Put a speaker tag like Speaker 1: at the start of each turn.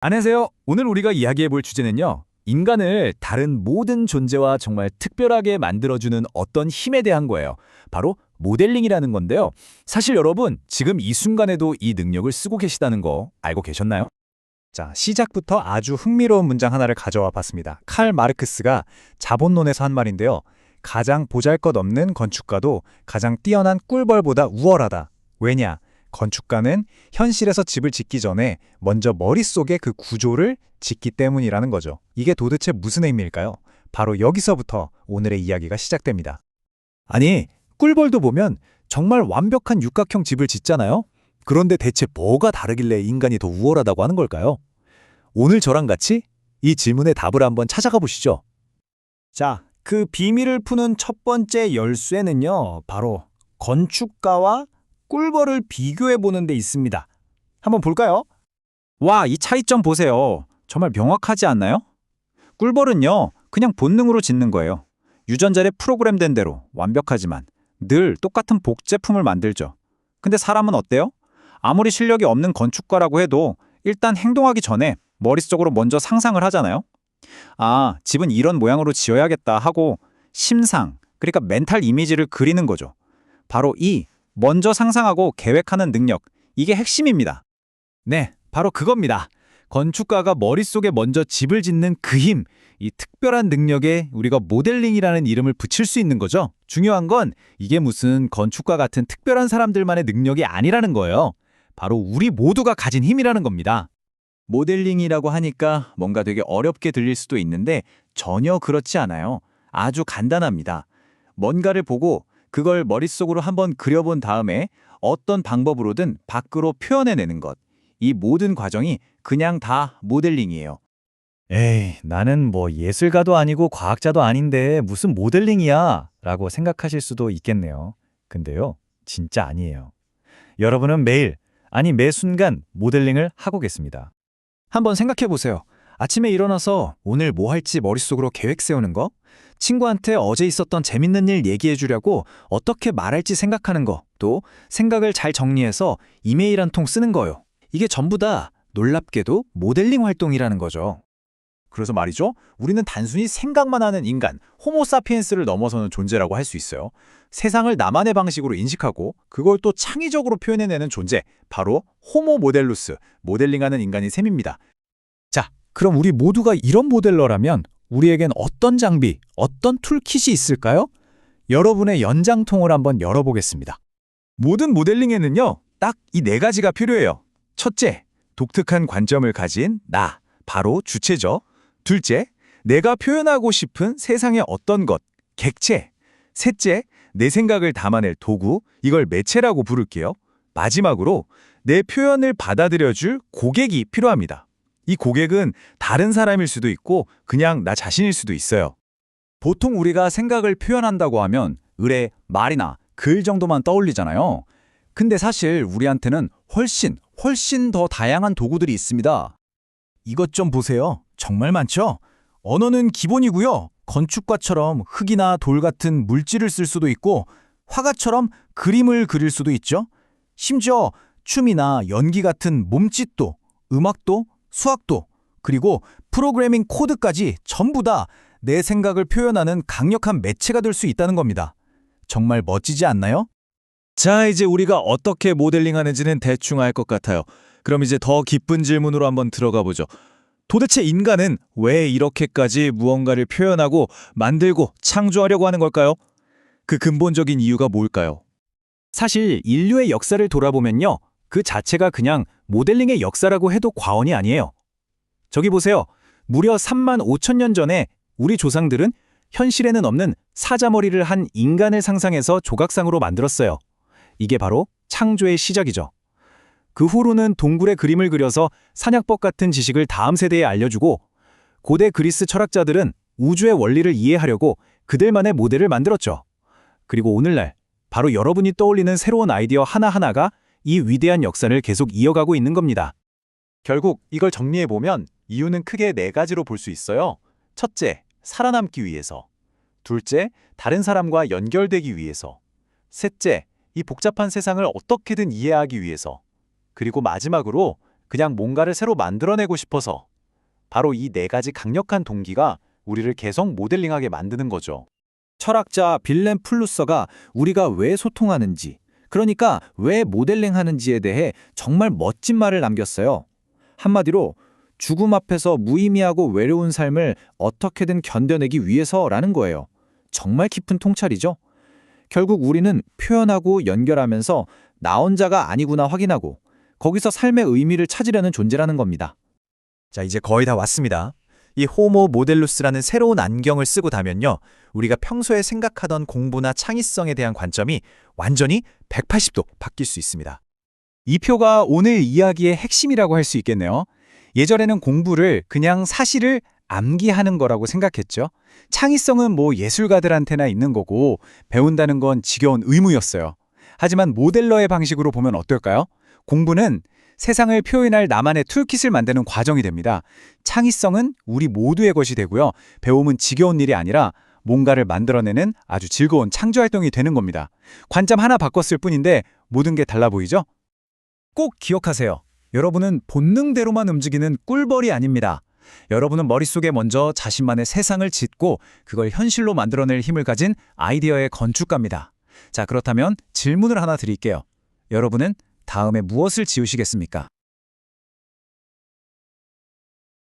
Speaker 1: 안녕하세요. 오늘 우리가 이야기해볼 주제는요. 인간을 다른 모든 존재와 정말 특별하게 만들어주는 어떤 힘에 대한 거예요. 바로 모델링이라는 건데요. 사실 여러분, 지금 이 순간에도 이 능력을 쓰고 계시다는 거 알고 계셨나요?
Speaker 2: 자, 시작부터 아주 흥미로운 문장 하나를 가져와 봤습니다. 칼 마르크스가 자본론에서 한 말인데요. 가장 보잘것없는 건축가도 가장 뛰어난 꿀벌보다 우월하다. 왜냐? 건축가는 현실에서 집을 짓기 전에 먼저 머릿속에 그 구조를 짓기 때문이라는 거죠. 이게 도대체 무슨 의미일까요? 바로 여기서부터 오늘의 이야기가 시작됩니다.
Speaker 1: 아니, 꿀벌도 보면 정말 완벽한 육각형 집을 짓잖아요. 그런데 대체 뭐가 다르길래 인간이 더 우월하다고 하는 걸까요? 오늘 저랑 같이 이 질문의 답을 한번 찾아가 보시죠.
Speaker 3: 자, 그 비밀을 푸는 첫 번째 열쇠는요, 바로 건축가와 꿀벌을 비교해 보는 데 있습니다. 한번 볼까요?
Speaker 2: 와, 이 차이점 보세요. 정말 명확하지 않나요? 꿀벌은요, 그냥 본능으로 짓는 거예요. 유전자에 프로그램된 대로 완벽하지만 늘 똑같은 복제품을 만들죠. 근데 사람은 어때요? 아무리 실력이 없는 건축가라고 해도 일단 행동하기 전에 머릿속으로 먼저 상상을 하잖아요. 아, 집은 이런 모양으로 지어야겠다 하고 심상, 그러니까 멘탈 이미지를 그리는 거죠. 바로 이 먼저 상상하고 계획하는 능력, 이게 핵심입니다.
Speaker 1: 네, 바로 그겁니다. 건축가가 머릿속에 먼저 집을 짓는 그 힘, 이 특별한 능력에 우리가 모델링이라는 이름을 붙일 수 있는 거죠. 중요한 건 이게 무슨 건축가 같은 특별한 사람들만의 능력이 아니라는 거예요. 바로 우리 모두가 가진 힘이라는 겁니다. 모델링이라고 하니까 뭔가 되게 어렵게 들릴 수도 있는데 전혀 그렇지 않아요. 아주 간단합니다. 뭔가를 보고 그걸 머릿속으로 한번 그려본 다음에 어떤 방법으로든 밖으로 표현해내는 것. 이 모든 과정이 그냥 다 모델링이에요.
Speaker 2: 에이, 나는 뭐 예술가도 아니고 과학자도 아닌데 무슨 모델링이야? 라고 생각하실 수도 있겠네요. 근데요, 진짜 아니에요. 여러분은 매일, 아니 매 순간 모델링을 하고 계십니다.
Speaker 1: 한번 생각해 보세요. 아침에 일어나서 오늘 뭐 할지 머릿속으로 계획 세우는 거? 친구한테 어제 있었던 재밌는 일 얘기해 주려고 어떻게 말할지 생각하는 거, 또 생각을 잘 정리해서 이메일 한 통 쓰는 거요. 이게 전부 다 놀랍게도 모델링 활동이라는 거죠. 그래서 말이죠. 우리는 단순히 생각만 하는 인간, 호모사피엔스를 넘어서는 존재라고 할 수 있어요. 세상을 나만의 방식으로 인식하고 그걸 또 창의적으로 표현해내는 존재, 바로 호모 모델루스, 모델링하는 인간인 셈입니다. 자, 그럼 우리 모두가 이런 모델러라면 우리에겐 어떤 장비, 어떤 툴킷이 있을까요? 여러분의 연장통을 한번 열어보겠습니다. 모든 모델링에는요, 딱 이 네 가지가 필요해요. 첫째, 독특한 관점을 가진 나, 바로 주체죠. 둘째, 내가 표현하고 싶은 세상의 어떤 것, 객체. 셋째, 내 생각을 담아낼 도구, 이걸 매체라고 부를게요. 마지막으로 내 표현을 받아들여줄 고객이 필요합니다. 이 고객은 다른 사람일 수도 있고 그냥 나 자신일 수도 있어요. 보통 우리가 생각을 표현한다고 하면 의뢰, 말이나 글 정도만 떠올리잖아요. 근데 사실 우리한테는 훨씬 더 다양한 도구들이 있습니다. 이것 좀 보세요. 정말 많죠? 언어는 기본이고요. 건축가처럼 흙이나 돌 같은 물질을 쓸 수도 있고 화가처럼 그림을 그릴 수도 있죠. 심지어 춤이나 연기 같은 몸짓도, 음악도, 수학도, 그리고 프로그래밍 코드까지 전부 다 내 생각을 표현하는 강력한 매체가 될 수 있다는 겁니다. 정말 멋지지 않나요? 자, 이제 우리가 어떻게 모델링하는지는 대충 알 것 같아요. 그럼 이제 더 깊은 질문으로 한번 들어가 보죠. 도대체 인간은 왜 이렇게까지 무언가를 표현하고 만들고 창조하려고 하는 걸까요? 그 근본적인 이유가 뭘까요? 사실 인류의 역사를 돌아보면요. 그 자체가 그냥 모델링의 역사라고 해도 과언이 아니에요. 저기 보세요. 무려 3만 5천 년 전에 우리 조상들은 현실에는 없는 사자머리를 한 인간을 상상해서 조각상으로 만들었어요. 이게 바로 창조의 시작이죠. 그 후로는 동굴에 그림을 그려서 산약법 같은 지식을 다음 세대에 알려주고 고대 그리스 철학자들은 우주의 원리를 이해하려고 그들만의 모델을 만들었죠. 그리고 오늘날 바로 여러분이 떠올리는 새로운 아이디어 하나하나가 이 위대한 역사를 계속 이어가고 있는 겁니다. 결국 이걸 정리해보면 이유는 크게 네 가지로 볼 수 있어요. 첫째, 살아남기 위해서. 둘째, 다른 사람과 연결되기 위해서. 셋째, 이 복잡한 세상을 어떻게든 이해하기 위해서. 그리고 마지막으로
Speaker 2: 그냥 뭔가를 새로 만들어내고 싶어서. 바로 이 네 가지 강력한 동기가 우리를 계속 모델링하게 만드는 거죠.
Speaker 1: 철학자 빌렘 플루서가 우리가 왜 소통하는지, 그러니까 왜 모델링 하는지에 대해 정말 멋진 말을 남겼어요. 한마디로 죽음 앞에서 무의미하고 외로운 삶을 어떻게든 견뎌내기 위해서라는 거예요. 정말 깊은 통찰이죠. 결국 우리는 표현하고 연결하면서 나 혼자가 아니구나 확인하고 거기서 삶의 의미를 찾으려는 존재라는 겁니다.
Speaker 4: 자, 이제 거의 다 왔습니다. 이 호모 모델루스라는 새로운 안경을 쓰고 나면요, 우리가 평소에 생각하던 공부나 창의성에 대한 관점이 완전히 180도 바뀔 수 있습니다.
Speaker 2: 이 표가 오늘 이야기의 핵심이라고 할 수 있겠네요. 예전에는 공부를 그냥 사실을 암기하는 거라고 생각했죠. 창의성은 뭐 예술가들한테나 있는 거고 배운다는 건 지겨운 의무였어요. 하지만 모델러의 방식으로 보면 어떨까요? 공부는 세상을 표현할 나만의 툴킷을 만드는 과정이 됩니다. 창의성은 우리 모두의 것이 되고요. 배움은 지겨운 일이 아니라 뭔가를 만들어내는 아주 즐거운 창조활동이 되는 겁니다. 관점 하나 바꿨을 뿐인데 모든 게 달라 보이죠?
Speaker 1: 꼭 기억하세요. 여러분은 본능대로만 움직이는 꿀벌이 아닙니다. 여러분은 머릿속에 먼저 자신만의 세상을 짓고 그걸 현실로 만들어낼 힘을 가진 아이디어의 건축가입니다. 자, 그렇다면 질문을 하나 드릴게요. 여러분은 다음에 무엇을 지으시겠습니까?